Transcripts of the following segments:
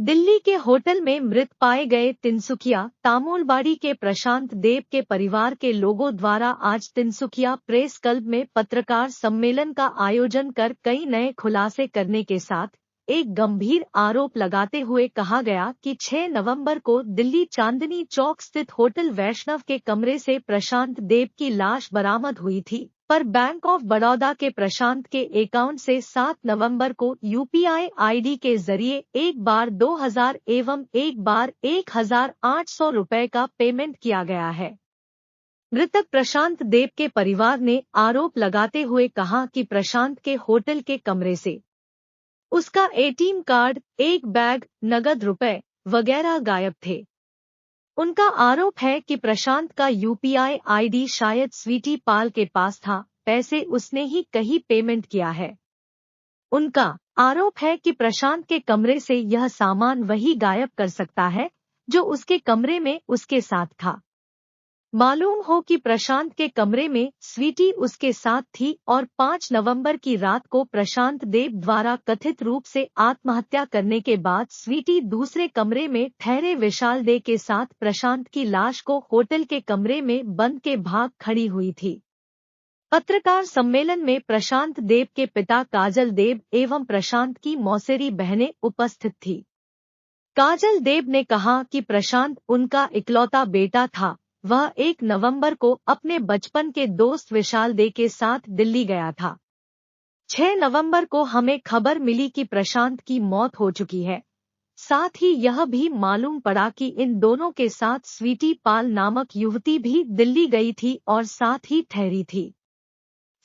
दिल्ली के hotel में मृत पाए गए तिनसुकिया तामोलबाड़ी के प्रशांत देव के परिवार के लोगों द्वारा आज तिनसुकिया प्रेस क्लब में पत्रकार सम्मेलन का आयोजन कर कई नए खुलासे करने के साथ एक गंभीर आरोप लगाते हुए कहा गया कि 6 नवंबर को दिल्ली चांदनी चौक स्थित होटल वैष्णव के कमरे से प्रशांत देव की लाश बरामद हुई थी, पर बैंक ऑफ बड़ौदा के प्रशांत के अकाउंट से 7 नवंबर को यूपीआई आईडी के जरिए एक बार 2000 एवं एक बार 1800 रुपए का पेमेंट किया गया है। मृतक प्रशांत देव के परिवार ने आरोप लगाते हुए कहा कि प्रशांत के होटल के कमरे से उसका एटीएम कार्ड, एक बैग, नगद रुपए वगैरह गायब थे। उनका आरोप है कि प्रशांत का यूपीआई आईडी शायद स्वीटी पाल के पास था, पैसे उसने ही कहीं पेमेंट किया है। उनका आरोप है कि प्रशांत के कमरे से यह सामान वही गायब कर सकता है जो उसके कमरे में उसके साथ था। मालूम हो कि प्रशांत के कमरे में स्वीटी उसके साथ थी और 5 नवंबर की रात को प्रशांत देव द्वारा कथित रूप से आत्महत्या करने के बाद स्वीटी दूसरे कमरे में ठहरे विशाल दे के साथ प्रशांत की लाश को होटल के कमरे में बंद के भाग खड़ी हुई थी। पत्रकार सम्मेलन में प्रशांत देव के पिता काजल देव एवं प्रशांत की मौसेरी बहनें उपस्थित थी। काजल देव ने कहा कि प्रशांत उनका इकलौता बेटा था। वह 1 नवंबर को अपने बचपन के दोस्त विशाल दे के साथ दिल्ली गया था। 6 नवंबर को हमें खबर मिली कि प्रशांत की मौत हो चुकी है। साथ ही यह भी मालूम पड़ा कि इन दोनों के साथ स्वीटी पाल नामक युवती भी दिल्ली गई थी और साथ ही ठहरी थी।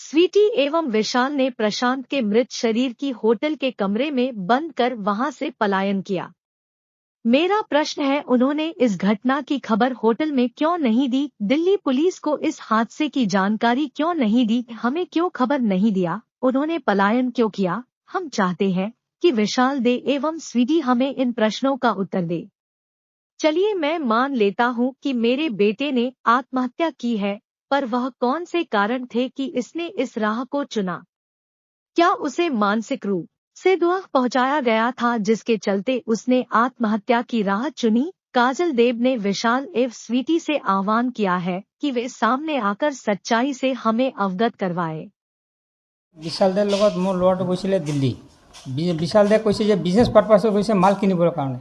स्वीटी एवं विशाल ने प्रशांत के मृत शरीर की होटल के कमरे में बंद कर वहां से पलायन किया। मेरा प्रश्न है, उन्होंने इस घटना की खबर होटल में क्यों नहीं दी? दिल्ली पुलिस को इस हादसे की जानकारी क्यों नहीं दी? हमें क्यों खबर नहीं दिया? उन्होंने पलायन क्यों किया? हम चाहते हैं कि विशाल दे एवं स्वीटी हमें इन प्रश्नों का उत्तर दे। चलिए, मैं मान लेता हूँ कि मेरे बेटे ने आत्महत्या की है, पर वह कौन से कारण थे कि इसने इस राह को चुना? क्या उसे मानसिक रूप से दुख पहुंचाया गया था जिसके चलते उसने आत्महत्या की राह चुनी? काजल देव ने विशाल एवं स्वीटी से आह्वान किया है कि वे सामने आकर सच्चाई से हमें अवगत करवाए। विशाल देर लगत मोर लुआটো গৈছিলে दिल्ली। विशाल दे কৈছে যে বিজনেছ পারপাসে গৈছে মাল কিনিবৰ কাৰণে।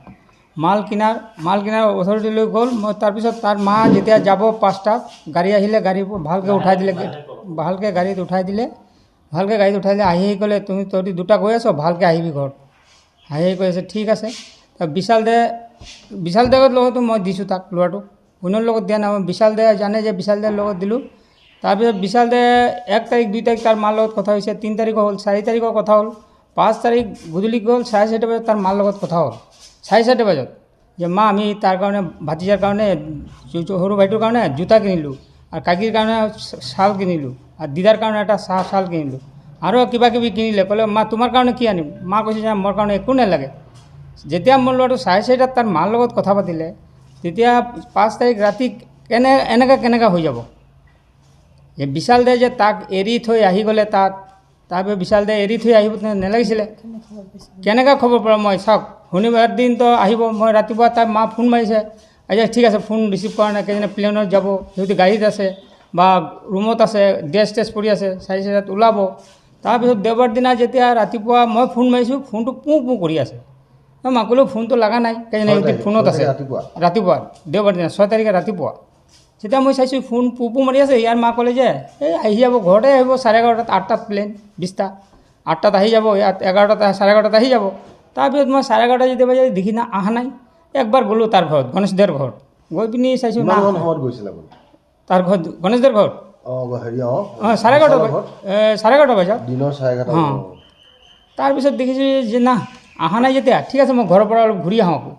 মাল কিনাৰ অথৰিটিলৈ গ'ল। মই তাৰপিছত তাৰ মা যেতিয়া যাব 5টাত গাড়ী আহিলে, গাড়ী ভালকৈ উঠাই দিলে, ভালকৈ গাড়ীত উঠাই দিলে, আহি ক'লে তুমি তহঁতি দুটা গৈ আছ, ভালকৈ আহিবি ঘৰত। আহি কৈ আছে ঠিক আছে। বিশাল দেৰ লগতো মই দিছোঁ তাক ল'ৰাটো, অন্যৰ লগত দিয়া নাই। বিশাল দে জানে যে বিশাল দেৰ লগত দিলোঁ। তাৰপিছত বিশাল দে 1 তাৰিখ 2 তাৰিখ তাৰ মাৰ লগত কথা হৈছে, 3 তাৰিখো হ'ল, 4 তাৰিখৰ কথা হ'ল, 5 তাৰিখ গধূলি গ'ল 4:30 বজাত তাৰ মাৰ লগত কথা হ'ল। 4:30 বজাত যে মা আমি তাৰ কাৰণে ভাতিজাৰ কাৰণে সৰু ভাইটোৰ কাৰণে জোতা কিনিলোঁ, আৰু কাকিৰ কাৰণে শাল কিনিলোঁ, আৰু দিদাৰ কাৰণে এটা শাল কিনিলোঁ, আৰু কিবা কিবি কিনিলে। ক'লে মা তোমাৰ কাৰণে কি আনিম? মা কৈছে যে মোৰ কাৰণে একো নালাগে। যেতিয়া মোৰ ল'ৰাটো 4:30 তাৰ মাৰ লগত কথা পাতিলে, তেতিয়া 5 তাৰিখ ৰাতি কেনেকৈ হৈ যাব? যে বিশাল দে যে তাক এৰি থৈ আহি গ'লে তাৰপৰা বিশাল দে এৰি থৈ আহিব নালাগিছিলে। কেনেকৈ খবৰ পাম মই? চাওক, শনিবাৰ দিনতো আহিব। মই ৰাতিপুৱা তাৰ মা ফোন মাৰিছে, আচ্ছা ঠিক আছে, ফোন ৰিচিভ কৰা নাই, কেইজনে প্লেনত যাব, সিহঁতি গাড়ীত আছে বা ৰুমত আছে, ড্ৰেছ পৰি আছে, 4:30 ওলাব। তাৰপিছত দেওবাৰ দিনা যেতিয়া ৰাতিপুৱা মই ফোন মাৰিছোঁ, ফোনটো পুঁ কৰি আছে। মই ক'লেও ফোনটো লগা নাই, কেইজনে সিহঁতি ফোনত আছে। ৰাতিপুৱা দেওবাৰ দিনা 6 তাৰিখে ৰাতিপুৱা যেতিয়া মই চাইছোঁ ফোন পুঁ মাৰি আছে, ইয়াৰ মা ক'লে যে এই আহি যাব, ঘৰতে আহিব 11:30, 8টাত প্লেন 20টা, 8টাত আহি যাব, ইয়াত 11টাত 11:30 আহি যাব। তাৰপিছত মই 11:30 যেতিয়া বাজে দেখি অহা নাই। একবাৰ গ'লোঁ তাৰ ঘৰত, গণেশ দেৰ ঘৰত, গৈ পিনি চাইছোঁ না। তাৰ ঘৰত গণেশ দেৰ ঘৰত 11:30 বজাত অঁ। তাৰপিছত দেখিছোঁ যে না অহা নাই। যেতিয়া ঠিক আছে মই ঘৰৰ পৰা অলপ ঘূৰি আহোঁ।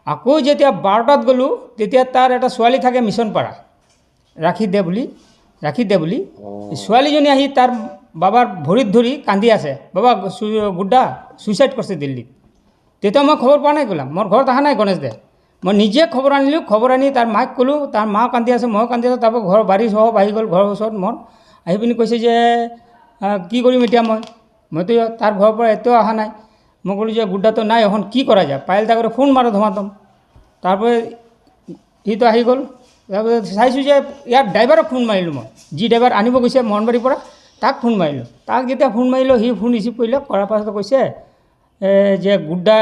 আকৌ যেতিয়া 12টাত গ'লোঁ, তেতিয়া তাৰ এটা ছোৱালী থাকে মিছনপাৰা, ৰাখি দে বুলি ছোৱালীজনী আহি তাৰ বাবাৰ ভৰিত ধৰি কান্দি আছে, বাবা গুড্ডা ছুইচাইড কৰিছে দিল্লীত। তেতিয়া মই খবৰ পোৱা নাই, ক'লাম মোৰ ঘৰত অহা নাই গণেশ দে। মই নিজে খবৰ আনিলোঁ, খবৰ আনি তাৰ মাক ক'লোঁ, তাৰ মা কান্দি আছে, ময়ো কান্দি আছোঁ। তাৰপৰা ঘৰৰ বাৰী সহ আহি গ'ল, ঘৰৰ ওচৰত মোৰ আহি পিনি কৈছে যে কি কৰিম এতিয়া মইতো তাৰ ঘৰৰ পৰা এতিয়াও অহা নাই। মই ক'লোঁ যে গুড্ডা তো নাই এখন কি কৰা যায় পায়েল দা কৰে ফোন মাৰো ধমাধম তাৰপৰে সি তো আহি গ'ল তাৰপিছত চাইছোঁ যে ইয়াৰ ড্ৰাইভাৰক ফোন মাৰিলোঁ মই যি ড্ৰাইভাৰ আনিব গৈছে মোহনবাৰীৰ পৰা তাক ফোন মাৰিলোঁ তাক যেতিয়া ফোন মাৰিলোঁ সি ফোন ৰিচিভ কৰিলে কৰাৰ পাছত কৈছে যে গুড্ডা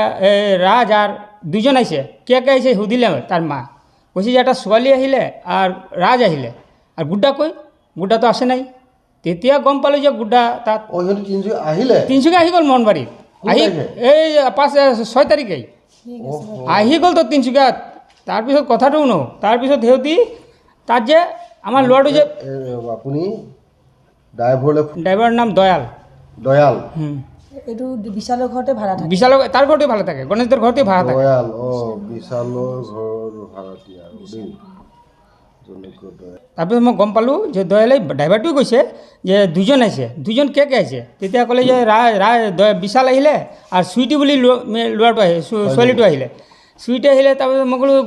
ৰাজ আৰ দুজন আহিছে কে আহিছে সুধিলে তাৰ মা কৈছে যে এটা ছোৱালী আহিলে আর রাজ আহিলে আর গুড্ডা কই গুড্ডা তো আসে নাই তেতিয়া গম পালোঁ যে গুড্ডা তাত তিনিচুকীয়া আহি গ'ল মোহনবাৰীত আহি এই 6 তাৰিখে আহি গ'ল তো তিনিচুকীয়াত তাৰপিছত কথাটো শুনো তাৰপিছত সিহঁতি তাত যে আমাৰ ল'ৰাটো যে আপুনি ড্ৰাইভাৰৰ নাম দয়াল এইটো বিশালৰ ঘৰতে ভাড়া থাকে বিশালৰ তাৰ ঘৰতে ভাড়া থাকে গণেশৰ ঘৰতে ভাড়া থাকে দয়াল বিশালৰ ঘৰ ভাড়াতীয়া তাৰপিছত মই গম পালোঁ যে দয়ালে ড্ৰাইভাৰটোৱে কৈছে যে দুজন আহিছে দুজন কে আহিছে তেতিয়া ক'লে যে বিশাল আহিলে আৰু চুইটি বুলি ল'ৰাটো আহিলে ছোৱালীটো আহিলে চুইটি আহিলে তাৰপিছত মই ক'লোঁ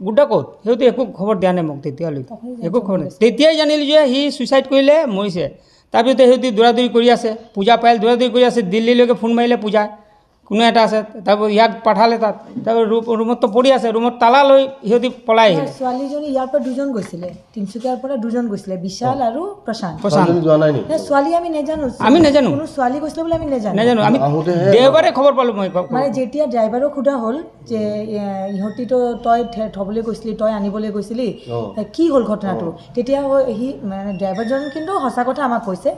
গুড্ডা ক'ত সিহঁতে একো খবৰ দিয়া নাই মোক তেতিয়ালৈকে একো খবৰ নাই তেতিয়াই জানিলোঁ যে সি ছুইচাইড কৰিলে মৰিছে তাৰপিছতে সিহঁতি দৌৰাদৌৰি কৰি আছে পূজা পায়েল দৌৰাদৌৰি কৰি আছে দিল্লীলৈকে ফোন মাৰিলে পূজা কোনো এটা আছে তাৰপৰ ইয়াক পাঠালে তাত তাৰপৰ ৰুমত তো পড়ি আছে ৰুমত তালা লৈ সিহঁতি পলাই আহিলে ছোৱালীজনী ইয়াৰ পৰা দুজন গৈছিলে তিনিচুকীয়াৰ পৰা দুজন গৈছিলে বিশাল আৰু প্ৰশান্ত ছোৱালী আমি নাজানো কোনো ছোৱালী গৈছিলে বুলি আমি নাজানো আমি দেওবাৰে খবৰ পালোঁ মই মানে যেতিয়া ড্ৰাইভাৰক সোধা হ'ল যে ইহঁতিতো তই থ'বলৈ গৈছিলি তই আনিবলৈ গৈছিলি কি হ'ল ঘটনাটো তেতিয়া সি মানে ড্ৰাইভাৰজন কিন্তু সঁচা কথা আমাক কৈছে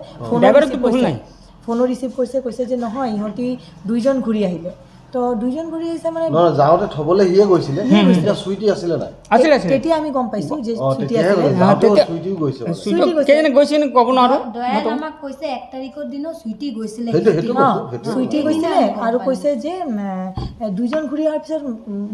ফোনো ৰিচিভ কৈছে যে নহয় ইহঁতি দুইজন ঘূৰি আহিলে তো দুইজন ঘূৰি আহিছে মানে যাওঁতে থ'বলৈ সিয়ে গৈছিলে চুইটি আছিলে নাই তেতিয়া আমি গম পাইছোঁ যে চুইটি আছিলে ক'ব নোৱাৰোঁ দয়াল আমাক কৈছে 1 তাৰিখৰ দিনো চুইটি গৈছিলে আৰু কৈছে যে দুইজন ঘূৰি অহাৰ পিছত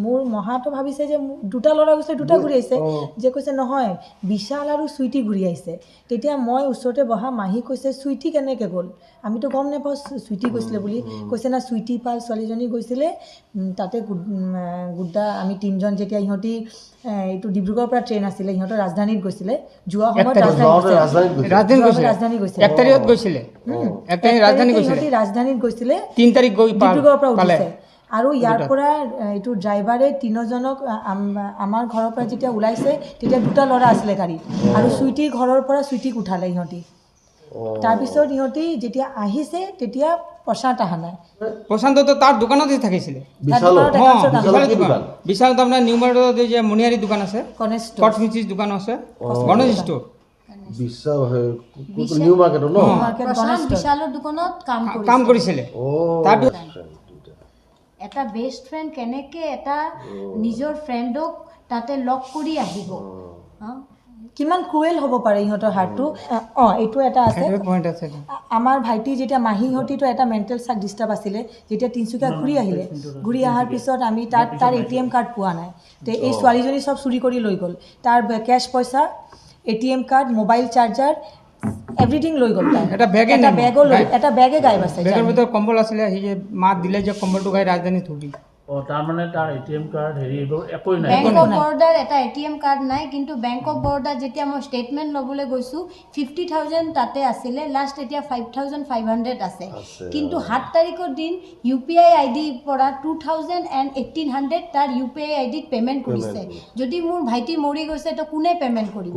মোৰ মহাটো ভাবিছে যে দুটা ল'ৰা গৈছে দুটা ঘূৰি আহিছে যে কৈছে নহয় বিশাল আৰু চুইটি ঘূৰি আহিছে তেতিয়া মই ওচৰতে বহা মাহী কৈছে চুইটি কেনেকৈ গ'ল আমিতো গম নাপাওঁ চুইটি গৈছিলে বুলি কৈছে না চুইটি পাল ছোৱালীজনী গৈছিলে তাতে গুড্ডা আমি তিনিজন যেতিয়া ইহঁতি এইটো ডিব্ৰুগড়ৰ পৰা ট্ৰেইন আছিলে ইহঁতৰ ৰাজধানীত গৈছিলে যোৱা সময়ত ৰাজধানী গৈছিলে 1 তাৰিখত গৈছিলে 1 তাৰিখ ৰাজধানীত গৈছিলে 3 তাৰিখ গৈ ডিব্ৰুগড়ৰ পৰা উঠিছে আৰু ইয়াৰ পৰা এইটো ড্ৰাইভাৰে তিনিজনক আমাৰ ঘৰৰ পৰা যেতিয়া ওলাইছে তেতিয়া দুটা ল'ৰা আছিলে গাড়ীত আৰু চুইটিৰ ঘৰৰ পৰা চুইটিক উঠালে ইহঁতি তাৰপিছত ইহঁতি যেতিয়া আহিছে তেতিয়া প্ৰশান্ত অহা নাই প্ৰশান্ততো তাৰ দোকানতে থাকিছিলে বিশাল আপোনাৰ নিউ মাৰ্কেটত যে মণিহাৰী দোকান আছে কচমেটিক্স দোকান আছে গণেশ ষ্ট'ৰ নিউ মাৰ্কেটত বিশালৰ দোকানত কাম কৰিছিলে তাৰপিছত এটা বেষ্ট ফ্ৰেণ্ড কেনেকৈ এটা নিজৰ ফ্ৰেণ্ডক তাতে লগ কৰি আহিব কিমান ক্ৰুৱেল হ'ব পাৰে ইহঁতৰ হাৰ্টটো এইটো এটা আছে আমাৰ ভাইটি যেতিয়া মাহীহঁতিতো এটা মেণ্টেল ডিষ্টাৰ্ব আছিলে যেতিয়া তিনিচুকীয়া ঘূৰি অহাৰ পিছত আমি তাৰ ATM কাৰ্ড পোৱা নাই তে এই ছোৱালীজনী চব চুৰি কৰি লৈ গ'ল তাৰ কেছ পইচা ATM card mobile charger everything লৈ গ'ল এটা বেগে গায়ব আছে বেগৰ ভিতৰত কম্বল আছিলে সি যে মাত দিলে যে কম্বলটো গাই ৰাজধানী থৈ তাৰ মানে তাৰ ATM কাৰ্ড একোই নাই বেংক অফ বৰোদাৰ এটা ATM কাৰ্ড নাই কিন্তু বেংক অফ বৰোদা যেতিয়া মই ষ্টেটমেণ্ট ল'বলৈ গৈছোঁ 50,000 তাতে আছিলে লাষ্ট এতিয়া 5,500 আছে কিন্তু 7 তাৰিখৰ দিন UPI ID পৰা 2,000 and 1,800 তাৰ UPI ID ত পেমেণ্ট কৰিছে যদি মোৰ ভাইটি মৰি গৈছে তো কোনে পেমেণ্ট কৰিব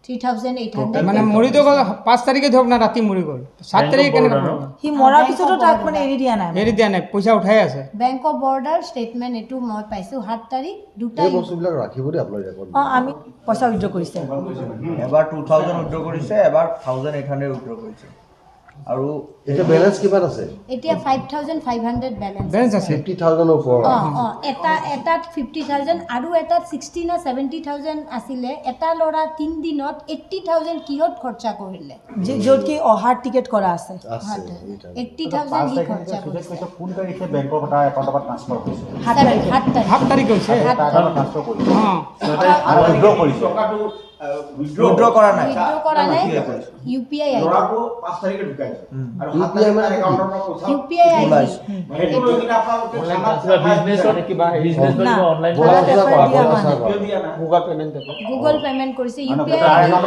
3,800 মানে মৰি তো গ'ল 5 তাৰিখে ধৰক না ৰাতি মৰি গ'ল 7 তাৰিখে কেনেকৈ সি মৰাৰ পিছতো তাক মানে এৰি দিয়া নাই পইচা উঠাই আছে বেংক অফ বৰোদাৰ ষ্টেটমেণ্ট এইটো মই পাইছোঁ 7 তাৰিখ দুটা বস্তুবিলাক ৰাখিব দেই আপোনাৰ ৰেকৰ্ড আমি পইচা উইথড্ৰ কৰিছে এবাৰ 2,000 উইথড্ৰ কৰিছে এবাৰ 1,800 উইথড্ৰ কৰিছে আৰু এটা ব্যালেন্স কিমান আছে এতিয়া 5,500 ব্যালেন্স আছে 50,000 ওপৰ এটাত 50,000 আৰু এটাত 60 না 70,000 আছিলে এটা ল'ৰা 3 দিনত 80,000 কিহত খৰচা কৰিলে য'ত কি অহাৰ টিকেট কৰা আছে 80,000 কি খৰচা কৰিছে কোন তাৰিখে বেংকৰ এটা একাউণ্টত ট্ৰান্সফাৰ কৰিছে 7 তাৰিখ হৈছে ট্ৰান্সফাৰ কৰিছে আৰু উইথড্ৰ কৰিছে উইথড্ৰ কৰা নাই উইথড্ৰ কৰা নাই UPI ID ল'ৰাটো 5 তাৰিখে ঢুকাইছে আৰু 7 UPI মানে তাৰিখে একাউণ্টৰ পৰা পইচা UPI ID সেইটো লৈ কিনে আপোনালোকে বিজনেছত কিবা বিজনেছ না। কৰিব অনলাইন বলা চলা কৰা, দিয়া বলা হোৱা চলা নাই। কৰা। কিয় দিয়া নাই গুগল পেমেন্ট কৰিছে UPI তাৰ ID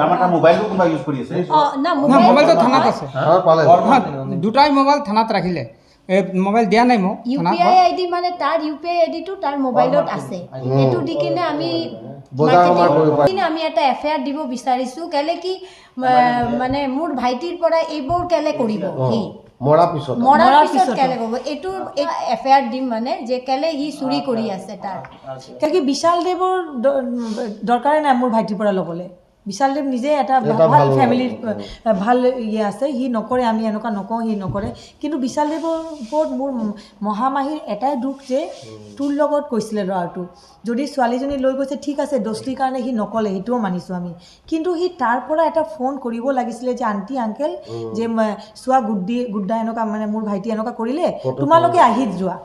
আমাৰ মোবাইলটো কোনোবা ইউজ কৰি আছে অ না না মোবাইলটো থানাত নহয়। আছে থানাত পালে দুটাই মোবাইল থানাত ৰাখিলে মোবাইল দিয়া নাই মোক থানাত UPI ID মানে তাৰ UPI ID টো তাৰ মোবাইলত আছে সেইটো দি কিনে আমি বজাৰ সমাৰ কৰিব পাৰি। কিনে আমি এটা FIR দিব বিচাৰিছো কেলে কি মানে মোৰ ভাইটিৰ পৰা এইবোৰ কেলে কৰিব সি মৰা পিছত মৰাৰ মৰাৰ পিছত পিছত। কেলে কৰিব এইটো FIR দিম মানে যে কেলে সি চুৰি কৰি আছে তাৰ কিয় কি বিশাল দেৱৰ দৰকাৰে নাই মোৰ ভাইটিৰ পৰা ল'বলৈ বিশাল দেৱ নিজে এটা ভাল ভাল ফেমিলিৰ ভাল ইয়ে আছে সি নকৰে আমি এনেকুৱা নকওঁ সি নকৰে কিন্তু বিশাল দেৱৰ ওপৰত মোৰ মহামাহীৰ এটাই দুখ যে তোৰ লগত কৈছিলে ল'ৰাটো যদি ছোৱালীজনী লৈ গৈছে ঠিক আছে দোস্তিৰ কাৰণে সি নক'লে সেইটোও মানিছোঁ আমি কিন্তু সি তাৰ পৰা এটা ফোন কৰিব লাগিছিলে যে আণ্টি আংকেল যে চোৱা গুড্ডা এনেকুৱা মানে মোৰ ভাইটি এনেকুৱা কৰিলে তোমালোকে আহি যোৱা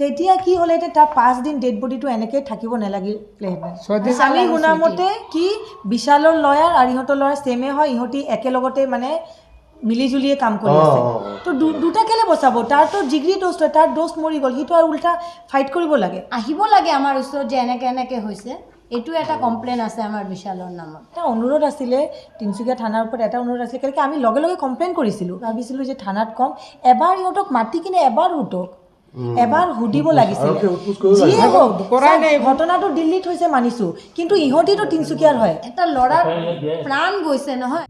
তেতিয়া কি হ'লেহেঁতেন তাৰ 5 দিন ডেড বডিটো এনেকৈ থাকিব নালাগিলেহেঁতেন আমি শুনামতে কি বিশালৰ লয়াৰ আৰু ইহঁতৰ লয়াৰ ছেমে হয় ইহঁতি একেলগতে মানে মিলিজুলিয়ে কাম কৰি আছে তো দুটা কেলে বচাব তাৰতো জিগৰি দোস্ত হয় তাৰ দোস্ত মৰি গ'ল সিটো আৰু উল্টা ফাইট কৰিব লাগে আহিব লাগে আমাৰ ওচৰত যে এনেকে হৈছে এইটো এটা কমপ্লেইন আছে আমাৰ বিশালৰ নামত এটা অনুৰোধ আছিলে তিনিচুকীয়া থানাৰ ওপৰত এটা অনুৰোধ আছিলে কেনেকৈ আমি লগে লগে কমপ্লেইন কৰিছিলোঁ ভাবিছিলোঁ যে থানাত কম এবাৰ ইহঁতক মাতি কিনে এবাৰ সুধক এবাৰ সুধিব লাগিছিলে যিয়ে হওক ঘটনাটো দিল্লীত হৈছে মানিছোঁ কিন্তু ইহঁতিতো তিনিচুকীয়াৰ হয় এটা ল'ৰাৰ প্ৰাণ গৈছে নহয়